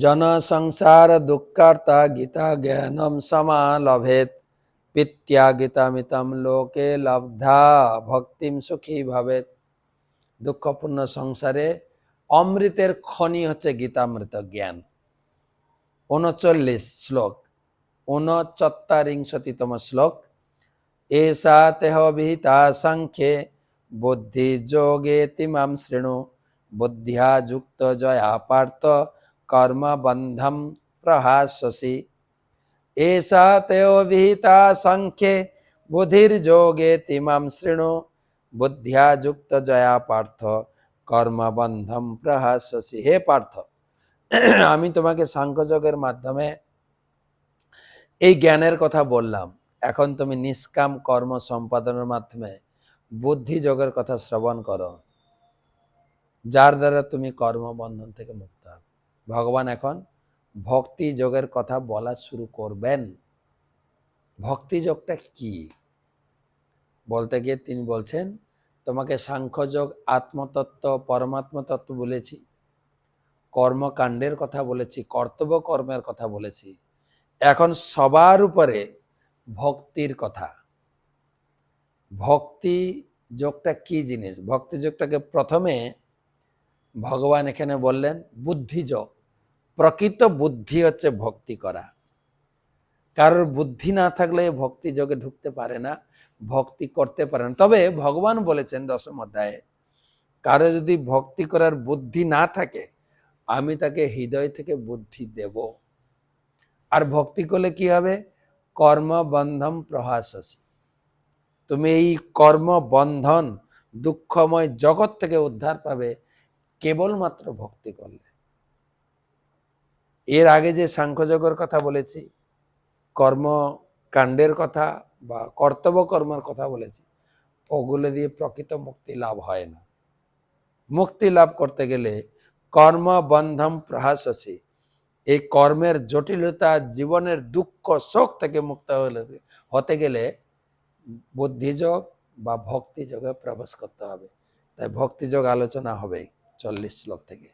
জন সংসার দুঃখার্তা গীতা জ্ঞানম সমালভেত পিত্যা গীতামিতম লোকে লব্ধা ভক্তিম সুখী ভবেত। দুঃখপূর্ণ সংসারে অমৃতের খনি হচ্ছে গীতামৃত জ্ঞান। 39 শ্লোক, 39তম শ্লোক। এষা তেহ বিহিতা সাংখ্যে বুদ্ধি যোগে তিমাম শৃণু বুদ্ধিয়া যুক্ত জয়া পার্থ কর্ম বন্ধম প্রহাস্যসি। এষা তেহ বিহিতা সাংখ্যে বুদ্ধির যোগে তিমাম শৃণু বুদ্ধিয়া যুক্ত জয়া পার্থ কর্মবন্ধম প্রহাস্যসি। হে পার্থ, আমি তোমাকে সাংখ্যযোগের মাধ্যমে এই জ্ঞানের কথা বললাম। এখন তুমি নিষ্কাম কর্ম সম্পাদনের মাধ্যমে বুদ্ধি যোগের কথা শ্রবণ করো, যার দ্বারা তুমি কর্মবন্ধন থেকে মুক্ত হবে। ভগবান এখন ভক্তি যোগের কথা বলা শুরু করবেন। ভক্তি যোগটা কি বলতে গিয়ে তিনি বলছেন, তোমাকে সাংখ্যযোগ, আত্মতত্ত্ব, পরমাত্ম তত্ত্ব বলেছি, কর্মকাণ্ডের কথা বলেছি, কর্তব্য কর্মের কথা বলেছি। এখন সবার উপরে ভক্তির কথা। ভক্তি যোগটা কি জিনিস? ভক্তি যোগটাকে প্রথমে ভগবান এখানে বললেন বুদ্ধি যোগ। প্রকৃত বুদ্ধি হচ্ছে ভক্তি করা। কারোর বুদ্ধি না থাকলে ভক্তি যোগে ঢুকতে পারে না, ভক্তি করতে পারে না। তবে ভগবান বলেছেন 10ম অধ্যায়ে, কারো যদি ভক্তি করার বুদ্ধি না থাকে আমি তাকে হৃদয় থেকে বুদ্ধি দেব। আর ভক্তি করলে কি হবে? কর্মবন্ধম প্রহাস্যসি। তুমি এই কর্মবন্ধন, দুঃখময় জগৎ থেকে উদ্ধার পাবে কেবলমাত্র ভক্তি করলে। এর আগে যে সাংখ্যযোগের কথা বলেছি, কর্মকাণ্ডের কথা বা কর্তব্য কর্মের কথা বলেছি, ওগুলো দিয়ে প্রকৃত মুক্তি লাভ হয় না। মুক্তি লাভ করতে গেলে কর্মবন্ধম প্রহাস্যসি, এই কর্মের জটিলতা, জীবনের দুঃখ শোক থেকে মুক্ত হতে গেলে বুদ্ধিযোগ বা ভক্তিযোগে প্রবেশ করতে হবে। তাই ভক্তিযোগ আলোচনা হবে 40 শ্লোক থেকে।